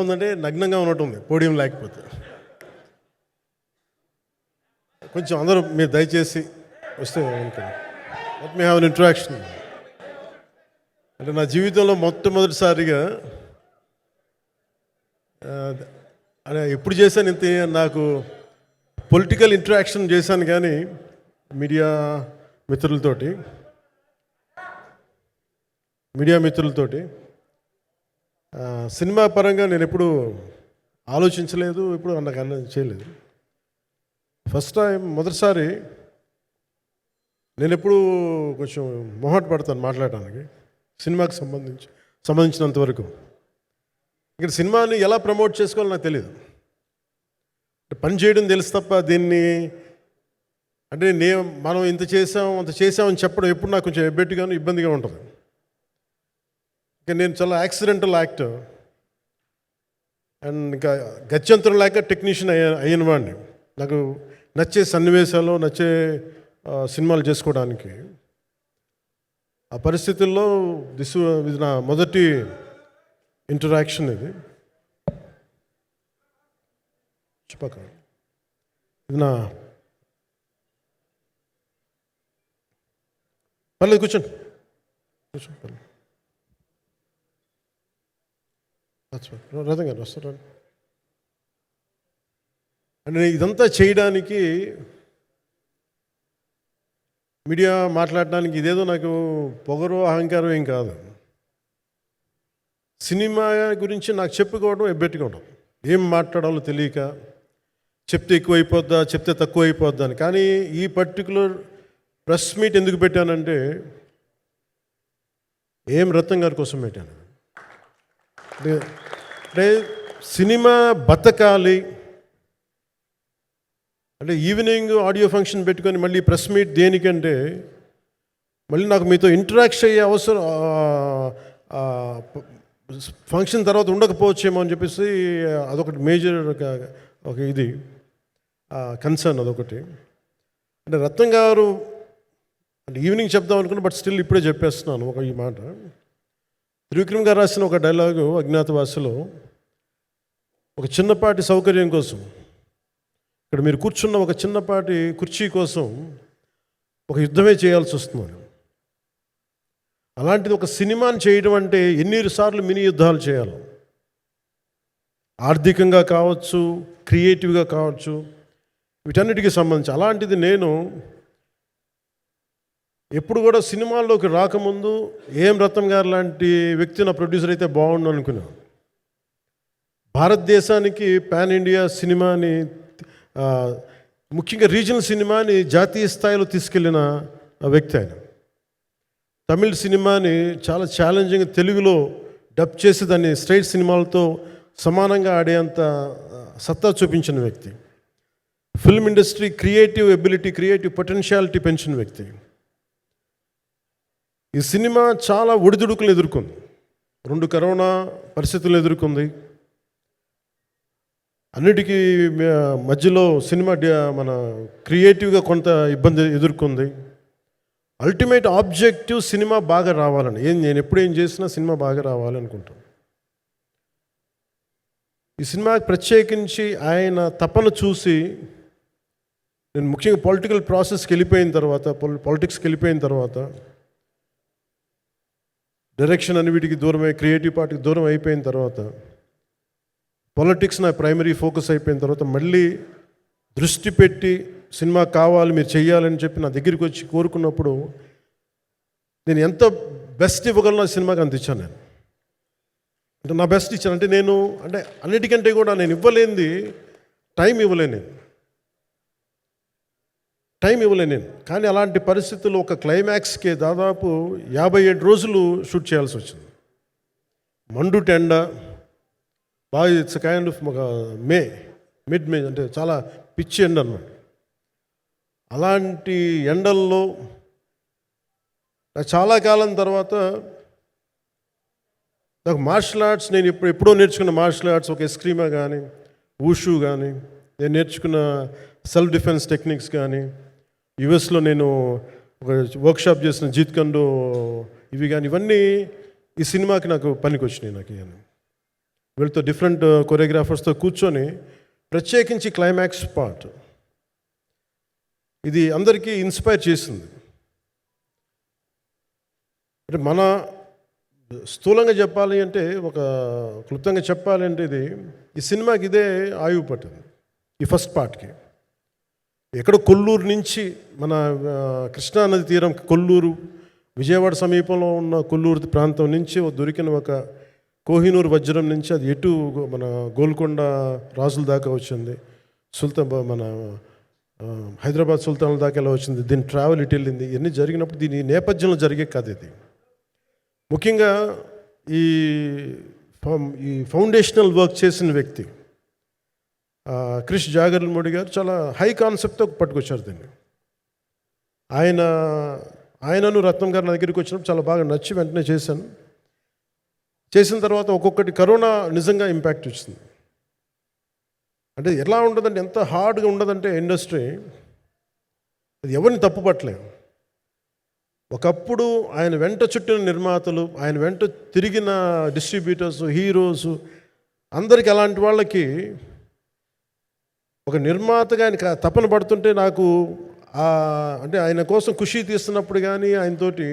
ఉందంటే నగ్నంగా ఉన్నట్టు ఉంది, పోడియం లేకపోతే. కొంచెం అందరూ మీరు దయచేసి వస్తే let me have an interaction. అంటే నా జీవితంలో మొట్టమొదటిసారిగా అంటే ఎప్పుడు చేశాను ఇంత, నాకు పొలిటికల్ ఇంటరాక్షన్ చేశాను కానీ మీడియా మిత్రులతోటి సినిమా పరంగా నేను ఎప్పుడు ఆలోచించలేదు, ఎప్పుడు నాకు చేయలేదు. ఫస్ట్ టైం మొదటిసారి నేను ఎప్పుడు కొంచెం మొహాట పడతాను మాట్లాడడానికి సినిమాకి సంబంధించినంత వరకు. ఇక్కడ సినిమాని ఎలా ప్రమోట్ చేసుకోవాలో నాకు తెలియదు. పని చేయడం తెలుసు తప్ప దీన్ని అంటే మనం ఇంత చేసామని చెప్పడం ఎప్పుడు నాకు కొంచెం ఎబ్బెట్టుగాను ఇబ్బందిగా ఉంటుంది. ఇంకా నేను చాలా యాక్సిడెంటల్ యాక్టర్ అండ్ ఇంకా గత్యంతరం లేక టెక్నీషియన్ అయిన వాడిని. నాకు నచ్చే సన్నివేశాలు, నచ్చే సినిమాలు చేసుకోవడానికి. ఆ పరిస్థితుల్లో ఇది నా మొదటి ఇంటరాక్షన్. ఇది నా పర్లేదు, కూర్చోండి. రథం గారు వస్తారు. అంటే ఇదంతా చేయడానికి, మీడియా మాట్లాడడానికి ఇదేదో నాకు పొగరు అహంకారం ఏం కాదు. సినిమా గురించి నాకు చెప్పుకోవడం ఎబ్బెట్టుకోవడం, ఏం మాట్లాడాలో తెలియక, చెప్తే ఎక్కువైపోద్దా చెప్తే తక్కువ అయిపోద్దా అని. కానీ ఈ పర్టికులర్ ప్రెస్ మీట్ ఎందుకు పెట్టానంటే రత్నం గారి కోసం పెట్టాను. అంటే సినిమా బతకాలి అంటే ఈవినింగ్ ఆడియో ఫంక్షన్ పెట్టుకొని మళ్ళీ ప్రెస్ మీట్ దేనికంటే మళ్ళీ నాకు మీతో ఇంటరాక్ట్ అయ్యే అవసరం ఫంక్షన్ తర్వాత ఉండకపోవచ్చేమో అని చెప్పేసి అదొకటి మేజర్ ఒక ఇది కన్సర్న్. అదొకటి. అంటే రత్నం గారు అంటే ఈవినింగ్ చెప్దాం అనుకున్నా, బట్ స్టిల్ ఇప్పుడే చెప్పేస్తున్నాను ఈ మాట. త్రివిక్రమ్ గారు రాసిన ఒక డైలాగు అజ్ఞాతవాసిలో, ఒక చిన్నపాటి సౌకర్యం కోసం, ఇక్కడ మీరు కూర్చున్న ఒక చిన్నపాటి కుర్చీ కోసం ఒక యుద్ధమే చేయాల్సి వస్తుంది. అలాంటిది ఒక సినిమాని చేయడం అంటే ఎన్నిసార్లు మినీ యుద్ధాలు చేయాలి, ఆర్థికంగా కావచ్చు, క్రియేటివ్గా కావచ్చు, వీటన్నిటికీ సంబంధించి. అలాంటిది నేను ఎప్పుడు కూడా సినిమాల్లోకి రాకముందు రత్నం గారు లాంటి వ్యక్తి నా ప్రొడ్యూసర్ అయితే బాగుండు అనుకున్నాను. భారతదేశానికి పాన్ ఇండియా సినిమాని, ముఖ్యంగా రీజనల్ సినిమాని జాతీయ స్థాయిలో తీసుకెళ్ళిన వ్యక్తి ఆయన. తమిళ సినిమాని చాలా ఛాలెంజింగ్ తెలుగులో డబ్ చేసి దాన్ని స్ట్రైట్ సినిమాలతో సమానంగా ఆడేంత సత్తా చూపించిన వ్యక్తి. Film industry creative ability, creative potentiality పెంచిన వ్యక్తి. ఈ సినిమా చాలా ఒడిదుడుకులు ఎదుర్కొంది, 2 కరోనా పరిస్థితులు ఎదుర్కొంది. అన్నిటికీ మధ్యలో సినిమా మన క్రియేటివ్గా కొంత ఇబ్బంది ఎదుర్కొంది. అల్టిమేట్ ఆబ్జెక్టివ్ సినిమా బాగా రావాలని, నేను ఎప్పుడు ఏం చేసినా సినిమా బాగా రావాలనుకుంటాను. ఈ సినిమాకి ప్రత్యేకించి ఆయన తపన చూసి నేను ముఖ్యంగా పొలిటికల్ ప్రాసెస్కి వెళ్ళిపోయిన తర్వాత, పాలిటిక్స్కి వెళ్ళిపోయిన తర్వాత, డైరెక్షన్ అని వీటికి దూరమై క్రియేటివ్ పార్టీకి దూరం అయిపోయిన తర్వాత, పాలిటిక్స్ నా ప్రైమరీ ఫోకస్ అయిపోయిన తర్వాత, మళ్ళీ దృష్టి పెట్టి సినిమా కావాలి మీరు చెయ్యాలని చెప్పి నా దగ్గరికి వచ్చి కోరుకున్నప్పుడు నేను ఎంత బెస్ట్ ఇవ్వగలను ఆ సినిమాకి అంత ఇచ్చాను. నేను అంటే నా బెస్ట్ ఇచ్చాను. అంటే నేను అంటే అన్నిటికంటే కూడా నేను ఇవ్వలేనిది టైం ఇవ్వలేను నేను. కానీ అలాంటి పరిస్థితుల్లో ఒక క్లైమాక్స్కి దాదాపు 57 రోజులు షూట్ చేయాల్సి వచ్చింది. మండు టెండ బాగా, ఇట్స్ కైండ్ ఆఫ్ ఒక మిడ్ మే అంటే చాలా పిచ్చి ఎండ అన్నమాట. అలాంటి ఎండల్లో చాలా కాలం తర్వాత నాకు మార్షల్ ఆర్ట్స్, నేను ఎప్పుడో నేర్చుకున్న మార్షల్ ఆర్ట్స్, ఒక ఎస్క్రీమా కానీ, ఊషు కానీ, నేను నేర్చుకున్న సెల్ఫ్ డిఫెన్స్ టెక్నిక్స్ కానీ, యుఎస్లో నేను ఒక వర్క్షాప్ చేసిన జీత్ కండో ఇవి కానీ, ఇవన్నీ ఈ సినిమాకి నాకు పనికి వచ్చినాయి. నాకు వీళ్ళతో డిఫరెంట్ కొరియోగ్రాఫర్స్తో కూర్చొని ప్రత్యేకించి క్లైమాక్స్ పార్ట్ ఇది అందరికీ ఇన్స్పైర్ చేసింది. అంటే మన స్థూలంగా చెప్పాలి అంటే, ఒక క్లుప్తంగా చెప్పాలి అంటే, ఈ సినిమాకి ఇదే ఆయువు పట్టింది. ఈ ఫస్ట్ పార్ట్కి ఎక్కడ కొల్లూరు నుంచి మన కృష్ణానది తీరం కొల్లూరు, విజయవాడ సమీపంలో ఉన్న కొల్లూరు ప్రాంతం నుంచి దొరికిన ఒక కోహినూరు వజ్రం నుంచి అది ఎటు మన గోల్కొండ రాజుల దాకా వచ్చింది, మన హైదరాబాద్ సుల్తాన్ల దాకా ఎలా వచ్చింది, దీని ట్రావెల్ ఇటు వెళ్ళింది. ఇవన్నీ జరిగినప్పుడు దీని నేపథ్యంలో జరిగే కథ ఇది. ముఖ్యంగా ఈ ఫౌండేషనల్ వర్క్ చేసిన వ్యక్తి క్రిష్ జాగర్లమూడి గారు చాలా హై కాన్సెప్ట్తో పట్టుకొచ్చారు దీన్ని. ఆయనను రత్నం గారు నా దగ్గరికి వచ్చినప్పుడు చాలా బాగా నచ్చి వెంటనే చేశాను. చేసిన తర్వాత ఒక్కొక్కటి కరోనా నిజంగా ఇంపాక్ట్ వచ్చింది. అంటే ఎలా ఉండదంటే, ఎంత హార్డ్గా ఉండదంటే ఇండస్ట్రీ, అది ఎవరిని తప్పు పట్టలేము. ఒకప్పుడు ఆయన వెంట చుట్టిన నిర్మాతలు, ఆయన వెంట తిరిగిన డిస్ట్రిబ్యూటర్స్, హీరోస్ అందరికి, అలాంటి వాళ్ళకి ఒక నిర్మాతగా ఆయన తపన పడుతుంటే నాకు అంటే ఆయన కోసం ఖుషి తీస్తున్నప్పుడు కానీ ఆయనతోటి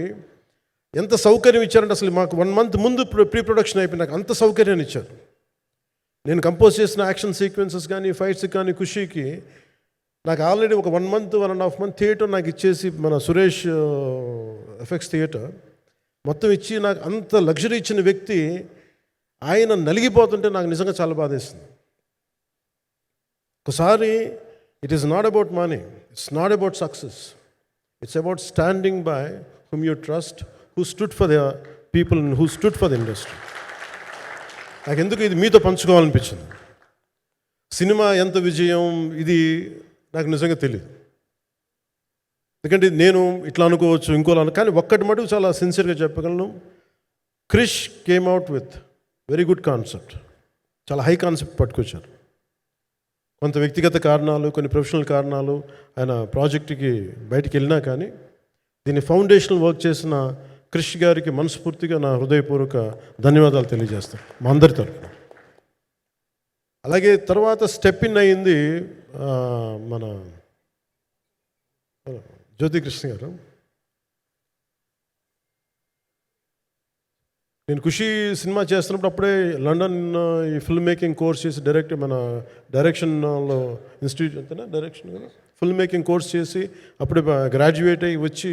ఎంత సౌకర్యం ఇచ్చారంటే, అసలు మాకు 1 month ముందు ప్రీ ప్రొడక్షన్ అయిపోయి నాకు అంత సౌకర్యాన్ని ఇచ్చారు. నేను కంపోజ్ చేసిన యాక్షన్ సీక్వెన్సెస్ కానీ ఫైట్స్ కానీ ఖుషీకి నాకు ఆల్రెడీ ఒక 1 month 1.5 month థియేటర్ నాకు ఇచ్చేసి, మన సురేష్ ఎఫెక్ట్స్ థియేటర్ మొత్తం ఇచ్చి నాకు అంత లగ్జరీ ఇచ్చిన వ్యక్తి ఆయన నలిగిపోతుంటే నాకు నిజంగా చాలా బాధేస్తుంది. ఒకసారి it is not about money, it's not about success, it's about standing by whom you trust, who stood for the people and who stood for the industry. నాకు ఎందుకు ఇది మీతో పంచుకోవాలనిపించింది. సినిమా ఎంత విజయం ఇది నాకు నిజంగా తెలియదు, ఎందుకంటే నేను ఇట్లా అనుకోవచ్చు ఇంకోలా కానీ ఒక్కటి మటుకు చాలా సిన్సియర్గా చెప్పగలను. Krish came out with very good concept, చాలా హై కాన్సెప్ట్ పట్టుకొచ్చారు. కొంత వ్యక్తిగత కారణాలు, కొన్ని ప్రొఫెషనల్ కారణాలు ఆయన ప్రాజెక్టుకి బయటికి వెళ్ళినా కానీ దీన్ని ఫౌండేషనల్ వర్క్ చేసిన క్రిష్ గారికి మనస్ఫూర్తిగా నా హృదయపూర్వక ధన్యవాదాలు తెలియజేస్తాను మా అందరి తరఫున. అలాగే తర్వాత స్టెప్ ఇన్ అయ్యింది మన జ్యోతికృష్ణ గారు. నేను ఖుషి సినిమా చేస్తున్నప్పుడు అప్పుడే లండన్ ఈ ఫిల్మ్ మేకింగ్ కోర్స్ చేసి మన డైరెక్షన్లో ఇన్స్టిట్యూట్ అంతేనా డైరెక్షన్ కదా, ఫిల్మ్ మేకింగ్ కోర్స్ చేసి అప్పుడే గ్రాడ్యుయేట్ అయ్యి వచ్చి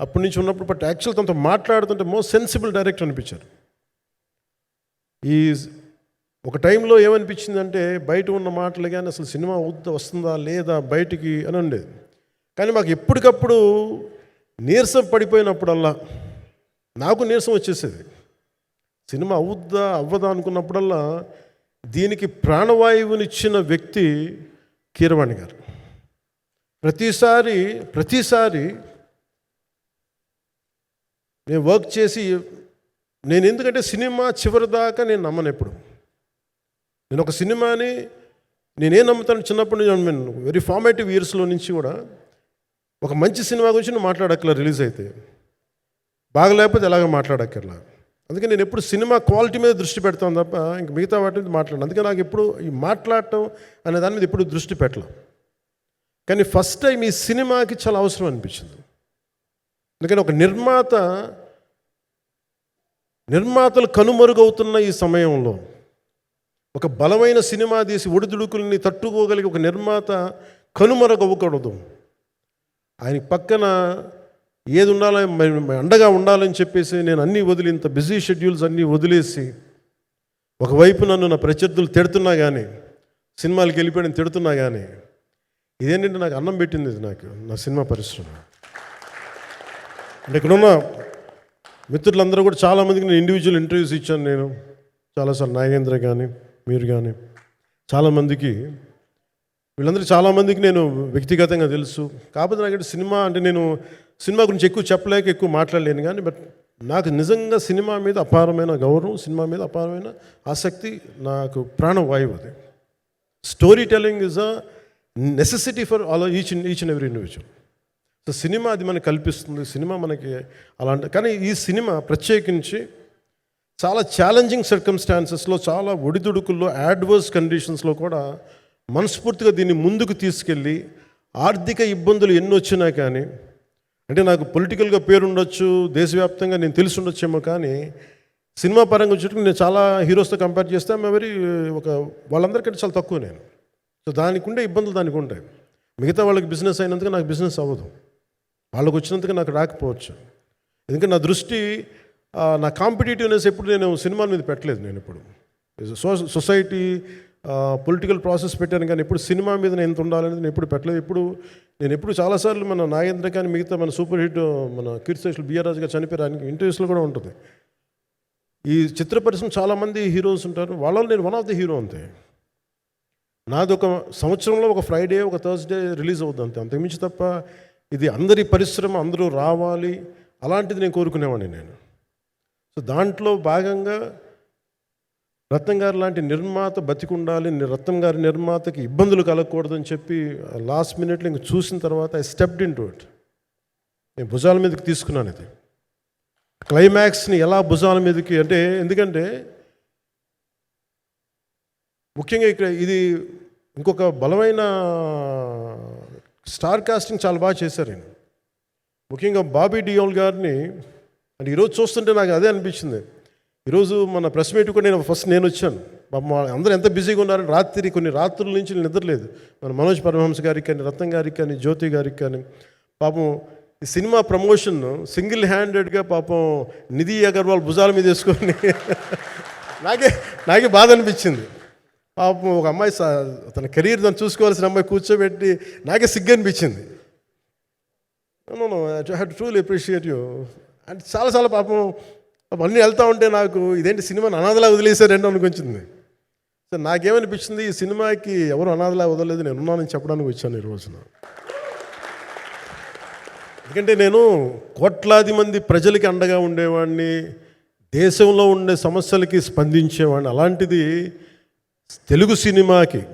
అప్పటి నుంచి ఉన్నప్పుడు బట్ యాక్చువల్ తనతో మాట్లాడుతుంటే మోస్ట్ సెన్సిబుల్ డైరెక్టర్ అనిపించారు. ఈ ఒక టైంలో ఏమనిపించిందంటే, బయట ఉన్న మాటలు కానీ అసలు సినిమా వస్తుందా లేదా బయటికి అని ఉండేది. కానీ మాకు ఎప్పటికప్పుడు నీరసం పడిపోయినప్పుడల్లా నాకు నీరసం వచ్చేసేది. సినిమా అవ్వదా అనుకున్నప్పుడల్లా దీనికి ప్రాణవాయువునిచ్చిన వ్యక్తి కీరవాణి గారు. ప్రతిసారి నేను వర్క్ చేసి నేను ఎందుకంటే సినిమా చివరిదాకా నేను నమ్మను. ఎప్పుడు నేను ఒక సినిమాని నేనేం నమ్ముతాను, చిన్నప్పటి నుంచి వెరీ ఫార్మేటివ్ ఇయర్స్లో నుంచి కూడా ఒక మంచి సినిమా గురించి నువ్వు మాట్లాడక్కర్లా, రిలీజ్ అయితే బాగలేకపోతే ఎలాగ మాట్లాడక్కర్లా. అందుకే నేను ఎప్పుడు సినిమా క్వాలిటీ మీద దృష్టి పెడతాను తప్ప ఇంక మిగతా వాటి మీద మాట్లాడను. అందుకే నాకు ఎప్పుడు ఈ మాట్లాడటం అనే దాని మీద ఎప్పుడు దృష్టి పెట్టలేం. కానీ ఫస్ట్ టైం ఈ సినిమాకి చాలా అవసరం అనిపించింది. ఎందుకంటే ఒక నిర్మాతలు కనుమరుగవుతున్న ఈ సమయంలో ఒక బలమైన సినిమా తీసి ఒడిదుడుకుల్ని తట్టుకోగలిగి ఒక నిర్మాత కనుమరుగవ్వకూడదు. ఆయన పక్కన ఏది ఉండాలని అండగా ఉండాలని చెప్పేసి నేను అన్నీ వదిలి, ఇంత బిజీ షెడ్యూల్స్ అన్నీ వదిలేసి, ఒకవైపు నన్ను నా ప్రత్యర్థులు తిడుతున్నా కానీ, సినిమాలకు వెళ్ళిపోయిన తిడుతున్నా కానీ, ఇదేంటంటే నాకు అన్నం పెట్టింది ఇది నాకు నా సినిమా పరిశ్రమ. అంటే ఇక్కడున్న మిత్రులందరూ కూడా చాలామందికి నేను ఇండివిజువల్ ఇంటర్వ్యూస్ ఇచ్చాను. నేను చాలాసార్లు నాగేంద్ర కానీ మీరు కానీ చాలామందికి, వీళ్ళందరూ చాలామందికి నేను వ్యక్తిగతంగా తెలుసు. కాకపోతే నాకు సినిమా అంటే నేను సినిమా గురించి ఎక్కువ చెప్పలేక ఎక్కువ మాట్లాడలేను. కానీ బట్ నాకు నిజంగా సినిమా మీద అపారమైన గౌరవం, సినిమా మీద అపారమైన ఆసక్తి, నాకు ప్రాణవాయువు అది. Story telling is a necessity for each and every individual. So cinema అది మనకు కల్పిస్తుంది, సినిమా మనకి అలాంటి. కానీ ఈ సినిమా ప్రత్యేకించి చాలా ఛాలెంజింగ్ సర్కమ్స్టాన్సెస్లో, చాలా ఒడిదుడుకుల్లో, యాడ్వర్స్ కండిషన్స్లో కూడా మనస్ఫూర్తిగా దీన్ని ముందుకు తీసుకెళ్ళి, ఆర్థిక ఇబ్బందులు ఎన్ని వచ్చినా కానీ, అంటే నాకు పొలిటికల్గా పేరుండొచ్చు, దేశవ్యాప్తంగా నేను తెలిసి ఉండొచ్చేమో, కానీ సినిమా పరంగా వచ్చేటప్పుడు నేను చాలా హీరోస్తో కంపేర్ చేస్తే వెరీ వాళ్ళందరికంటే చాలా తక్కువ నేను. సో దానికి ఉండే ఇబ్బందులు దానికి ఉంటాయి. మిగతా వాళ్ళకి బిజినెస్ అయినందుకు నాకు బిజినెస్ అవ్వదు, వాళ్ళకి వచ్చినందుకు నాకు రాకపోవచ్చు. ఎందుకంటే నా దృష్టి, నా కాంపిటేటివ్నెస్ ఎప్పుడు నేను సినిమాల మీద పెట్టలేదు. నేను ఇప్పుడు సొసైటీ, పొలిటికల్ ప్రాసెస్ పెట్టాను, కానీ ఎప్పుడు సినిమా మీద నేను ఎంత ఉండాలనేది నేను ఎప్పుడు పెట్టలేదు. నేను ఎప్పుడు చాలాసార్లు మన నాగేంద్ర కానీ మిగతా మన సూపర్ హిట్ మన కీర్తిశేషులు బిఆర్ రాజు గారు చనిపోయారు ఇంటర్వ్యూస్లో కూడా ఉంటుంది. ఈ చిత్ర పరిశ్రమ చాలామంది హీరోస్ ఉంటారు, వాళ్ళలో నేను వన్ ఆఫ్ ది హీరో అంతే. నాది ఒక సంవత్సరంలో ఒక ఫ్రైడే, ఒక థర్స్డే రిలీజ్ అవుతుంది అంతే, అంతకుమించి తప్ప ఇది అందరి పరిశ్రమ, అందరూ రావాలి అలాంటిది నేను కోరుకునేవాడిని నేను. సో దాంట్లో భాగంగా రత్నం గారు లాంటి నిర్మాత బతికుండాలి, రత్నం గారి నిర్మాతకి ఇబ్బందులు కలగకూడదని చెప్పి లాస్ట్ మినిట్లో ఇంక చూసిన తర్వాత I stepped in to it. నేను భుజాల మీదకి తీసుకున్నాను ఇది. క్లైమాక్స్ని ఎలా భుజాల మీదకి అంటే, ఎందుకంటే ముఖ్యంగా ఇక్కడ ఇది ఇంకొక బలమైన స్టార్ కాస్టింగ్ చాలా బాగా చేశారు ఆయన. ముఖ్యంగా బాబీ డియోల్ గారిని అంటే ఈరోజు చూస్తుంటే నాకు అదే అనిపించింది. ఈరోజు మన ప్రెస్ మీట్ కూడా నేను వచ్చాను. అందరూ ఎంత బిజీగా ఉన్నారని కొన్ని రాత్రుల నుంచి నిద్రలేదు. మన మనోజ్ పరమహంస గారికి కానీ, రత్నం గారికి కానీ, జ్యోతి గారికి కానీ. పాపం ఈ సినిమా ప్రమోషన్ సింగిల్ హ్యాండెడ్గా పాపం నిధి అగర్వాల్ భుజాల మీద వేసుకొని నాకే బాధ అనిపించింది. పాపం ఒక అమ్మాయి తన కెరీర్ తను చూసుకోవాల్సిన అమ్మాయి కూర్చోబెట్టి నాకే సిగ్గు అనిపించింది. I have to truly appreciate you. అంటే చాలా పాపం అన్నీ వెళ్తూ ఉంటే నాకు ఇదేంటి సినిమాని అనాథలా వదిలేశారండి అనిపించింది. సో నాకేమనిపించింది, ఈ సినిమాకి ఎవరు అనాథలా వదలలేదు, నేను ఉన్నానని చెప్పడానికి వచ్చాను ఈ రోజున. ఎందుకంటే నేను కోట్లాది మంది ప్రజలకి అండగా ఉండేవాడిని, దేశంలో ఉండే సమస్యలకి స్పందించేవాడిని. అలాంటిది తెలుగు సినిమాకి,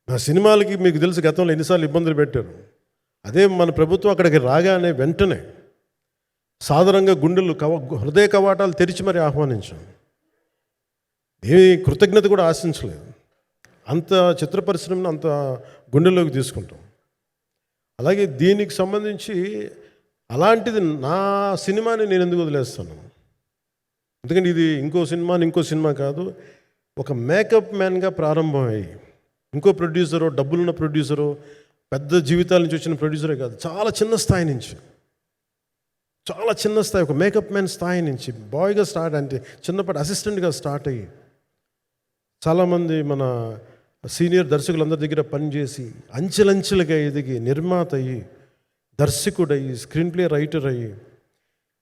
నా సినిమాలకి మీకు తెలుసు గతంలో ఎన్నిసార్లు ఇబ్బందులు పెట్టారు. అదే మన ప్రభుత్వం అక్కడికి రాగానే వెంటనే సాధారణంగా హృదయ కవాటాలు తెరిచి మరి ఆహ్వానించాం. ఏమీ కృతజ్ఞత కూడా ఆశించలేదు. అంత చిత్ర పరిశ్రమను అంత గుండెల్లోకి తీసుకుంటాం. అలాగే దీనికి సంబంధించి అలాంటిది నా సినిమాని నేను ఎందుకు వదిలేస్తాను? ఎందుకంటే ఇది ఇంకో సినిమా కాదు, ఒక మేకప్ మ్యాన్గా ప్రారంభమయ్యి ఇంకో ప్రొడ్యూసరో, డబ్బులున్న ప్రొడ్యూసరో, పెద్ద జీవితాల నుంచి వచ్చిన ప్రొడ్యూసరే కాదు, చాలా చిన్న స్థాయి నుంచి, ఒక మేకప్ మ్యాన్ స్థాయి నుంచి బాయ్గా స్టార్ట్, అంటే చిన్నపాటి అసిస్టెంట్గా స్టార్ట్ అయ్యి చాలామంది మన సీనియర్ దర్శకులందరి దగ్గర పనిచేసి అంచెలంచెలుగా ఎదిగి నిర్మాత అయ్యి, దర్శకుడయ్యి, స్క్రీన్ ప్లే రైటర్ అయ్యి,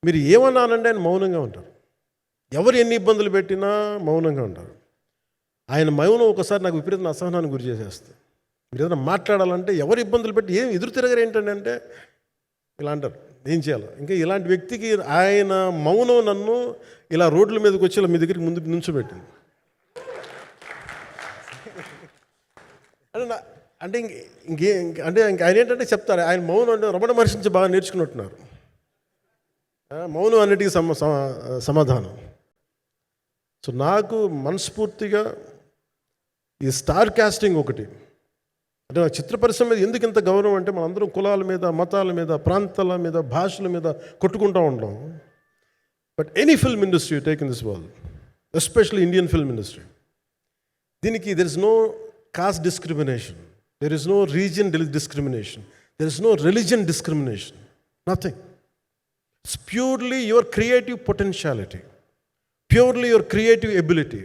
మీరు ఏమన్నానంటే ఆయన మౌనంగా ఉంటారు. ఎవరు ఎన్ని ఇబ్బందులు పెట్టినా మౌనంగా ఉంటారు. ఆయన మౌనం ఒకసారి నాకు విపరీత అసహనానికి గురి చేసేస్తుంది. మీరు ఏదైనా మాట్లాడాలంటే ఎవరు ఇబ్బందులు పెట్టి ఏం ఎదురు తిరగరు ఏంటంటే ఇలా అంటారు, ఏం చేయాలి. ఇంకా ఇలాంటి వ్యక్తికి ఆయన మౌనం నన్ను ఇలా రోడ్ల మీదకి వచ్చి ఇలా మీ దగ్గరికి ముందు నుంచోబెట్టింది. అంటే ఆయన ఏంటంటే చెప్తారు, ఆయన మౌనం అంటే రమణ మహర్షి నుంచి బాగా నేర్చుకున్నట్టున్నారు. మౌనం అన్నిటికీ సమాధానం. సో నాకు మనస్ఫూర్తిగా ఈ స్టార్ కాస్టింగ్ ఒకటి, అంటే నాకు చిత్ర పరిశ్రమ మీద ఎందుకు ఇంత గౌరవం అంటే, మనందరం కులాల మీద, మతాల మీద, ప్రాంతాల మీద, భాషల మీద కొట్టుకుంటూ ఉంటాం. But any film industry take in this world, especially Indian film industry, దీనికి there is no caste discrimination, there is no region discrimination, there is no religion discrimination, nothing. It's purely your creative potentiality, purely your creative ability.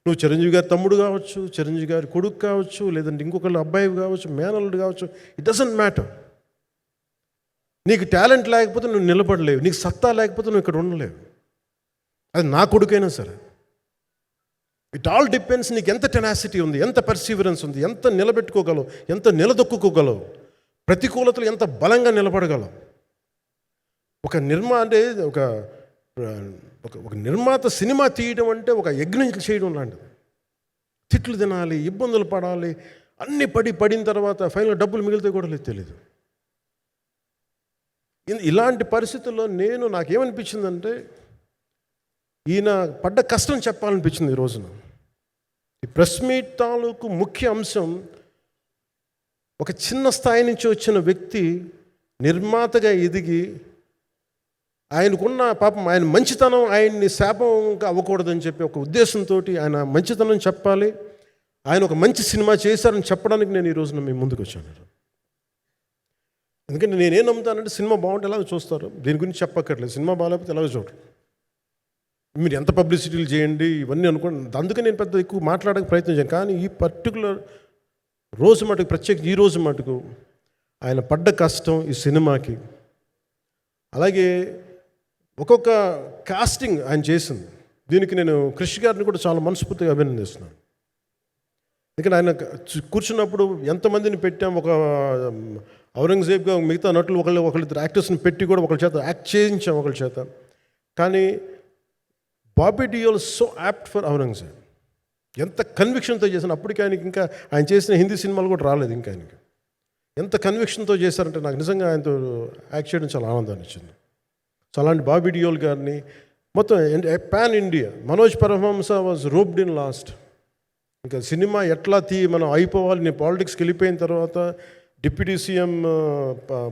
నువ్వు చిరంజీవి గారి తమ్ముడు కావచ్చు, చిరంజీవి గారి కొడుకు కావచ్చు, లేదంటే ఇంకొకళ్ళు అబ్బాయి కావచ్చు, మేనల్లుడు కావచ్చు, ఇట్ డజంట్ మ్యాటర్. నీకు టాలెంట్ లేకపోతే నువ్వు నిలబడలేవు, నీకు సత్తా లేకపోతే నువ్వు ఇక్కడ ఉండలేవు. అది నా కొడుకైనా సరే. ఇట్ ఆల్ డిపెండ్స్ నీకు ఎంత టెనాసిటీ ఉంది, ఎంత పర్సీవరెన్స్ ఉంది, ఎంత నిలబెట్టుకోగలవు, ఎంత నిలదొక్కుకోగలవు, ప్రతికూలతలు ఎంత బలంగా నిలబడగలవు. ఒక నిర్మాత సినిమా తీయడం అంటే ఒక యజ్ఞం చేయడం లాంటిది. తిట్లు తినాలి, ఇబ్బందులు పడాలి, అన్నీ పడిన తర్వాత ఫైనల్ డబ్బులు మిగిలితే కూడా లేదు తెలియదు. ఇలాంటి పరిస్థితుల్లో నాకేమనిపించిందంటే, ఈయన పడ్డ కష్టం చెప్పాలనిపించింది ఈ రోజున. ఈ ప్రెస్ మీట్ తాలూకు ముఖ్య అంశం, ఒక చిన్న స్థాయి నుంచి వచ్చిన వ్యక్తి నిర్మాతగా ఎదిగి, ఆయనకున్న పాపం ఆయన మంచితనం ఆయన్ని శాపంగా అవ్వకూడదని చెప్పి ఒక ఉద్దేశంతో ఆయన మంచితనం చెప్పాలి, ఆయన ఒక మంచి సినిమా చేశారని చెప్పడానికి నేను ఈ రోజున మీ ముందుకు వచ్చాను. ఎందుకంటే నేనేం నమ్ముతానంటే, సినిమా బాగుంటే ఎలాగో చూస్తారు, దీని గురించి చెప్పక్కర్లేదు. సినిమా బాగాలేకపోతే ఎలాగో చూడరు. మీరు ఎంత పబ్లిసిటీలు చేయండి ఇవన్నీ అనుకోండి, అందుకే నేను పెద్ద ఎక్కువ మాట్లాడడానికి ప్రయత్నం చేయను. కానీ ఈ పర్టికులర్ రోజు మటుకు, ప్రత్యేక ఈ రోజు మటుకు ఆయన పడ్డ కష్టం ఈ సినిమాకి, అలాగే ఒక్కొక్క కాస్టింగ్ ఆయన చేసింది, దీనికి నేను క్రిష్ గారిని కూడా చాలా మనస్ఫూర్తిగా అభినందిస్తున్నాను. ఎందుకంటే ఆయన కూర్చున్నప్పుడు ఎంతమందిని పెట్టాం, ఒక ఔరంగజేబ్గా మిగతా నటులు ఒకళ్ళిద్దరు యాక్టర్స్ని పెట్టి కూడా ఒకళ్ళ చేత యాక్ట్ చేయించాం ఒకళ్ళ చేత. కానీ Bobby Deol so apt for Aurangzeb, ఎంత కన్విక్షన్తో చేశాను. అప్పటికి ఆయనకి ఇంకా ఆయన చేసిన హిందీ సినిమాలు కూడా రాలేదు ఇంకా ఆయనకి. ఎంత కన్విక్షన్తో చేశారంటే నాకు నిజంగా ఆయనతో యాక్ట్ చేయడం చాలా ఆనందాన్ని ఇచ్చింది. సో అలాంటి బాబీ డియోల్ గారిని మొత్తం pan India, Manoj Paramahamsa was roped in last. ఇంకా సినిమా ఎట్లా మనం అయిపోవాలి, నేను పాలిటిక్స్కి వెళ్ళిపోయిన తర్వాత, డిప్యూటీ సీఎం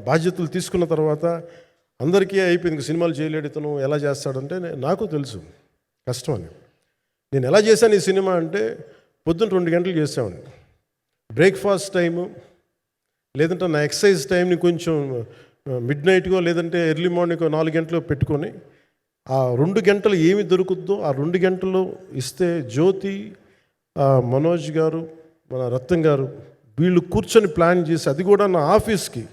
బాధ్యతలు తీసుకున్న తర్వాత అందరికీ అయిపోయింది, ఇంకా సినిమాలు చేయలేడు ఇతను, ఎలా చేస్తాడంటే నాకు తెలుసు కష్టం అని. నేను ఎలా చేశాను ఈ సినిమా అంటే, పొద్దున్న 2 గంటలు చేసామండి. బ్రేక్ఫాస్ట్ టైము, లేదంటే నా ఎక్సర్సైజ్ టైంని కొంచెం మిడ్ నైట్గో లేదంటే ఎర్లీ మార్నింగ్ 4 గంటలు పెట్టుకొని, ఆ 2 గంటలు ఏమి దొరుకుతుందో ఆ 2 గంటలు ఇస్తే జ్యోతి, మనోజ్ గారు, మన రత్నం గారు, వీళ్ళు కూర్చొని ప్లాన్ చేసి, అది కూడా నా ఆఫీస్కి,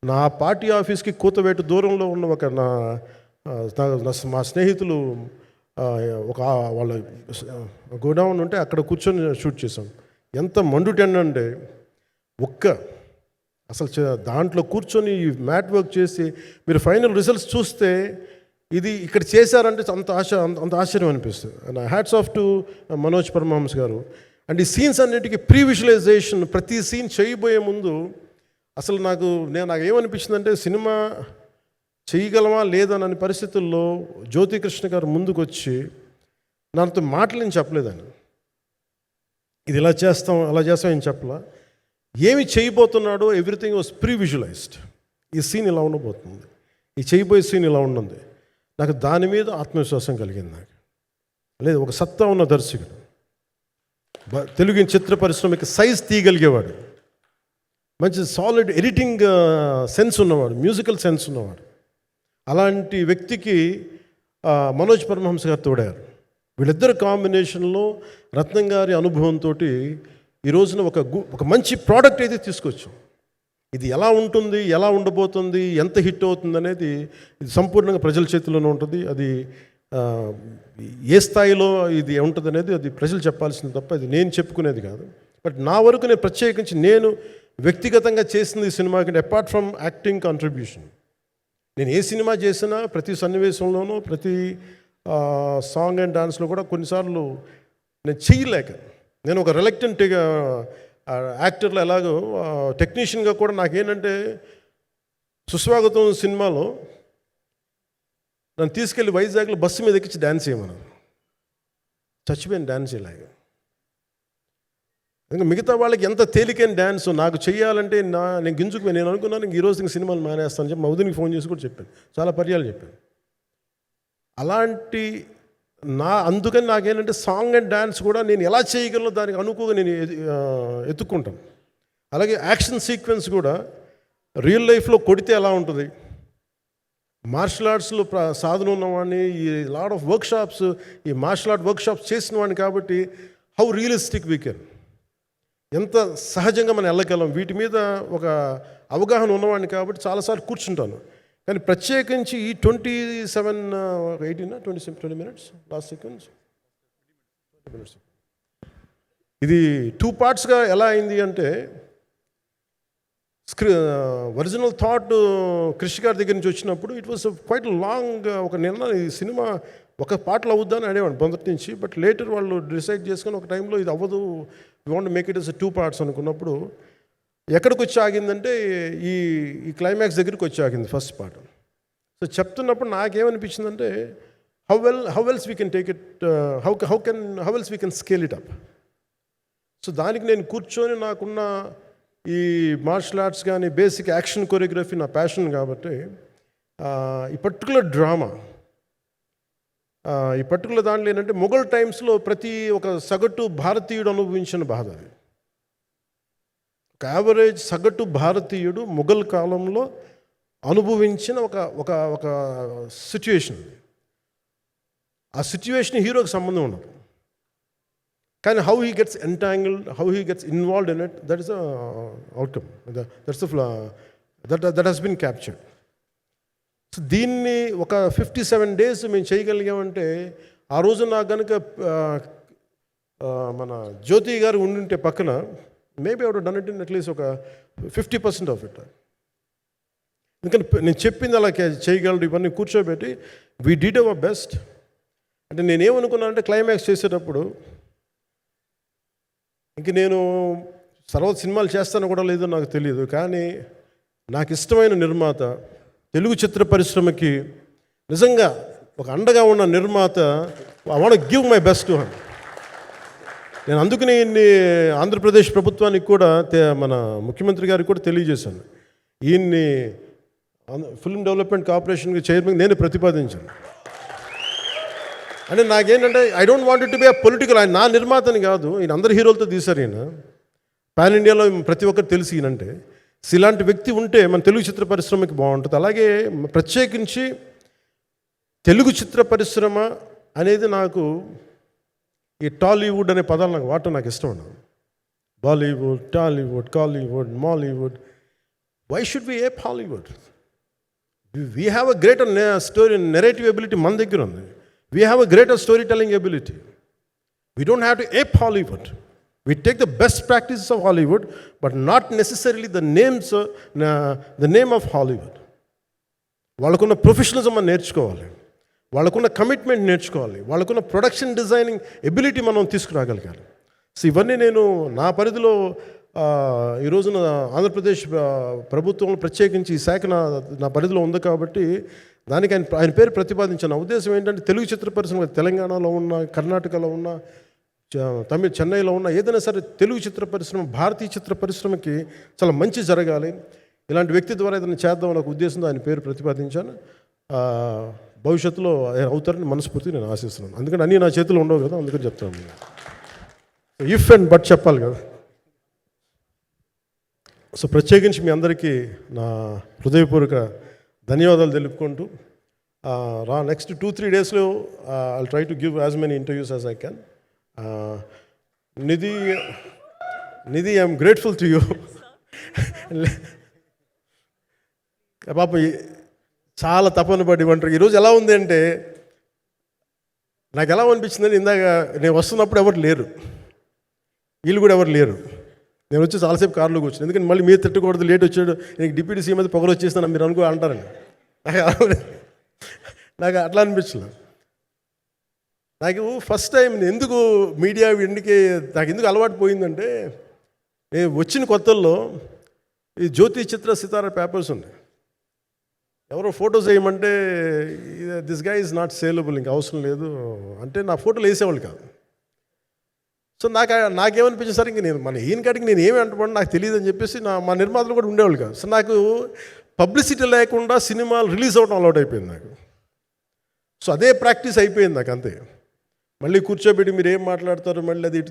నా పార్టీ ఆఫీస్కి కూతవేటు దూరంలో ఉన్న ఒక మా స్నేహితులు ఒక వాళ్ళ గోడౌన్ ఉంటే అక్కడ కూర్చొని షూట్ చేసాం. ఎంత మండుటెండంటే అసలు దాంట్లో కూర్చొని మ్యాట్ వర్క్ చేసి మీరు ఫైనల్ రిజల్ట్స్ చూస్తే ఇది ఇక్కడ చేశారంటే అంత ఆశ్చర్యం అనిపిస్తుంది. And hats off to Manoj Paramahamsa గారు. అండ్ ఈ సీన్స్ అన్నిటికీ ప్రీ విజువలైజేషన్, ప్రతి సీన్ చేయబోయే ముందు అసలు నాకు ఏమనిపించిందంటే, సినిమా చేయగలమా లేదనని పరిస్థితుల్లో జ్యోతికృష్ణ గారు ముందుకు వచ్చి నాతో మాటలు నేను చెప్పలేదని, ఇది ఇలా చేస్తాం అలా చేస్తాం ఏం చెప్పలా, ఏమి చేయబోతున్నాడో ఎవ్రీథింగ్ వాజ్ ప్రీ విజువలైజ్డ్. ఈ సీన్ ఇలా ఉండబోతుంది, ఈ చేయబోయే సీన్ ఇలా ఉంటుంది. నాకు దాని మీద ఆత్మవిశ్వాసం కలిగింది. నాకు లేదు, ఒక సత్తా ఉన్న దర్శకుడు, తెలుగు చిత్ర పరిశ్రమకి సైజ్ తీయగలిగేవాడు, మంచి సాలిడ్ ఎడిటింగ్ సెన్స్ ఉన్నవాడు, మ్యూజికల్ సెన్స్ ఉన్నవాడు. అలాంటి వ్యక్తికి మనోజ్ పరమహంస గారు తోడారు. వీళ్ళిద్దరు కాంబినేషన్లో రత్నం గారి అనుభవంతో ఈ రోజున ఒక మంచి ప్రోడక్ట్ అయితే తీసుకొచ్చాం. ఇది ఎలా ఉంటుంది, ఎలా ఉండబోతుంది, ఎంత హిట్ అవుతుంది అనేది ఇది సంపూర్ణంగా ప్రజల చేతిలోనే ఉంటుంది. అది ఏ స్థాయిలో ఇది ఉంటుంది అనేది అది ప్రజలు చెప్పాల్సింది తప్ప అది నేను చెప్పుకునేది కాదు. బట్ నా వరకు నేను ప్రత్యేకించి నేను వ్యక్తిగతంగా చేసింది ఈ సినిమాకి, అపార్ట్ ఫ్రమ్ యాక్టింగ్ కాంట్రిబ్యూషన్, నేను ఏ సినిమా చేసినా ప్రతి సన్నివేశంలోనూ ప్రతి సాంగ్ అండ్ డాన్స్లో కూడా కొన్నిసార్లు నేను చేయలేక, నేను ఒక రిలక్టెంట్ యాక్టర్లో ఎలాగో టెక్నీషియన్గా కూడా నాకేంటంటే, సుస్వాగతం సినిమాలో నన్ను తీసుకెళ్ళి వైజాగ్లో బస్సు మీద ఎక్కించి డ్యాన్స్ చేయమన్నారు. చచ్చిపోయాను డ్యాన్స్ చేయలేక. ఇంకా మిగతా వాళ్ళకి ఎంత తేలికైన డ్యాన్స్ నాకు చేయాలంటే నేను గింజుకుపోయి నేను అనుకున్నాను ఈరోజు ఇంక సినిమాలు మానేస్తాను చెప్పి మా వదినికి ఫోన్ చేసి కూడా చెప్పాను, చాలా పర్యాలు చెప్పాను. అలాంటి అందుకని నాకేంటంటే సాంగ్ అండ్ డ్యాన్స్ కూడా నేను ఎలా చేయగలను దానికి అనుకోగా నేను ఎత్తుక్కుంటాను. అలాగే యాక్షన్ సీక్వెన్స్ కూడా రియల్ లైఫ్లో కొడితే ఎలా ఉంటుంది, మార్షల్ ఆర్ట్స్లో సాధన ఉన్నవాడిని, ఈ లాట్ ఆఫ్ వర్క్షాప్స్, ఈ మార్షల్ ఆర్ట్ వర్క్షాప్స్ చేసిన వాడిని కాబట్టి హౌ రియలిస్టిక్ వీ కెన్, ఎంత సహజంగా మనం వెళ్ళగలం, వీటి మీద ఒక అవగాహన ఉన్నవాడిని కాబట్టి చాలాసార్లు కూర్చుంటాను. కానీ ప్రత్యేకించి ఈ 20 minutes లాస్ట్ సీక్వెన్స్ ఇది 2 partsగా ఎలా అయింది అంటే, ఒరిజినల్ థాట్ క్రిష్ గారి దగ్గర నుంచి వచ్చినప్పుడు ఇట్ వాస్ క్వైట్ లాంగ్. ఈ సినిమా ఒక పాటలో అవుద్దని అనేవాడు మొదటి నుంచి. బట్ లేటర్ వాళ్ళు డిసైడ్ చేసుకొని ఒక టైంలో ఇది అవ్వదు, we want make it as 2 parts అనుకున్నప్పుడు ఎక్కడికి వచ్చి ఆగిందంటే ఈ క్లైమాక్స్ దగ్గరికి వచ్చి ఆగింది ఫస్ట్ పార్ట్. సో చెప్తున్నప్పుడు నాకేమనిపించిందంటే, how else we can take it, how else we can scale it up. So దానికి నేను కూర్చొని నాకున్న ఈ మార్షల్ ఆర్ట్స్ కానీ బేసిక్ యాక్షన్ కొరియోగ్రఫీ నా ప్యాషన్ కాబట్టి ఈ పర్టికులర్ డ్రామా, ఈ పర్టికులర్ దాంట్లో ఏంటంటే మొఘల్ టైమ్స్లో ప్రతి ఒక సగటు భారతీయుడు అనుభవించిన బాధ అది. ఒక యావరేజ్ సగటు భారతీయుడు మొఘల్ కాలంలో అనుభవించిన ఒక ఒక ఒక సిచ్యువేషన్. ఆ సిచ్యువేషన్ హీరోకి సంబంధం ఉండదు, కానీ how he gets entangled, how he gets involved in it, that is the outcome, that has been captured. So దీన్ని ఒక 57 days మేము చేయగలిగామంటే, ఆ రోజు నాకు కనుక మన జ్యోతి గారు ఉండుంటే పక్కన, maybe I would done it in at least ఒక 50% ఆఫ్ ఇట్. ఎందుకంటే నేను చెప్పింది అలా చేయగలరు ఇవన్నీ కూర్చోబెట్టి వీ డిడ్ అవర్ బెస్ట్. అంటే నేనేమనుకున్నానంటే క్లైమాక్స్ చేసేటప్పుడు ఇంక నేను సినిమాలు చేస్తాను కూడా లేదో నాకు తెలియదు, కానీ నాకు ఇష్టమైన నిర్మాత, తెలుగు చిత్ర పరిశ్రమకి నిజంగా ఒక అండగా ఉన్న నిర్మాత, I want give my best to him. నేను అందుకని ఆంధ్రప్రదేశ్ ప్రభుత్వానికి కూడా, మన ముఖ్యమంత్రి గారికి కూడా తెలియజేశాను, ఈయన్ని ఫిల్మ్ డెవలప్మెంట్ కార్పొరేషన్కి చైర్మన్ నేను ప్రతిపాదించాను. అంటే నాకేంటంటే I don't want it to be a political, ఆయన నా నిర్మాతని కాదు, ఈయన అందరు హీరోలతో తీశారు, ఈయన పాన్ ఇండియాలో ప్రతి ఒక్కరు తెలిసి ఈయనంటే. ఇలాంటి వ్యక్తి ఉంటే మన తెలుగు చిత్ర పరిశ్రమకి బాగుంటుంది. అలాగే ప్రత్యేకించి తెలుగు చిత్ర పరిశ్రమ అనేది నాకు ఈ టాలీవుడ్ అనే పదాలు నాకు వాడటం నాకు ఇష్టం ఉండదు. Bollywood, Tollywood, Kollywood, Mollywood, why should we ape Hollywood? We have a greater story narrative ability మన దగ్గర ఉంది. We have a greater storytelling ability. We don't have to ape Hollywood. We take the best practices of Hollywood, but not necessarily the name of Hollywood. వాళ్ళకున్న professionalism మనం నేర్చుకోవాలి, వాళ్ళకున్న commitment నేర్చుకోవాలి, వాళ్ళకున్న production designing ability మనం తీసుకురాగలగాలి. So ఇవన్నీ నేను నా పరిధిలో ఈ రోజున ఆంధ్రప్రదేశ్ ప్రభుత్వంలో ప్రత్యేకించి ఈ శాఖ నా పరిధిలో ఉంది కాబట్టి దానికి ఆయన పేరు ప్రతిపాదించాను. నా ఉద్దేశం ఏంటంటే తెలుగు చిత్ర పరిశ్రమ తెలంగాణలో ఉన్న, కర్ణాటకలో ఉన్న, చెన్నైలో ఉన్న, ఏదైనా సరే తెలుగు చిత్ర పరిశ్రమ, భారతీయ చిత్ర పరిశ్రమకి చాలా మంచి జరగాలి, ఇలాంటి వ్యక్తి ద్వారా ఏదైనా చేద్దామని ఒక ఉద్దేశంతో ఆయన పేరు ప్రతిపాదించాను. భవిష్యత్తులో ఆయన అవుతారని మనస్ఫూర్తిగా నేను ఆశిస్తున్నాను. అందుకని అన్నీ నా చేతిలో ఉండవు కదా, అందుకని చెప్తాను. ఇఫ్ అండ్ బట్ చెప్పాలి కదా. సో ప్రత్యేకించి మీ అందరికీ నా హృదయపూర్వక ధన్యవాదాలు తెలుపుకుంటూ, నెక్స్ట్ 2-3 daysలో I'll try to give as many interviews as I can. Nidhi, I'm grateful to you. పాప చాలా తపన పడి ఇవ్వంటారు. ఈరోజు ఎలా ఉంది అంటే, నాకు ఎలా అనిపించిందని, ఇందాక నేను వస్తున్నప్పుడు ఎవరు లేరు, వీళ్ళు కూడా ఎవరు లేరు. నేను వచ్చి చాలాసేపు కార్లో కూర్చుని, ఎందుకంటే మళ్ళీ మీరు తిట్టకూడదు, లేట్ వచ్చాడు, నీకు డిప్యూటీ సీఎం అయితే పొగరు వచ్చేస్తాను మీరు అంటారని. నాకు అట్లా అనిపించలేదు. నాకు ఫస్ట్ టైం ఎందుకు మీడియా నాకు ఎందుకు అలవాటు పోయిందంటే, నేను వచ్చిన కొత్తల్లో ఈ జ్యోతి చిత్ర సితారా పేపర్స్ ఉన్నాయి, ఎవరో ఫొటోస్ వేయమంటే this guy is not saleable, ఇంకా అవసరం లేదు అంటే నా ఫోటోలు వేసేవాళ్ళు కాదు. సో నాకేమనిపించింది, సరే ఇంక నేను ఈయన కాడికి నేను ఏమి అంటున్నాను నాకు తెలియదు అని చెప్పేసి మా నిర్మాతలు కూడా ఉండేవాళ్ళు కాదు. సో నాకు పబ్లిసిటీ లేకుండా సినిమాలు రిలీజ్ అవ్వడం అలవాటు అయిపోయింది నాకు. సో అదే ప్రాక్టీస్ అయిపోయింది నాకు, అంతే. మళ్ళీ కూర్చోబెట్టి మీరు ఏం మాట్లాడతారు, మళ్ళీ అది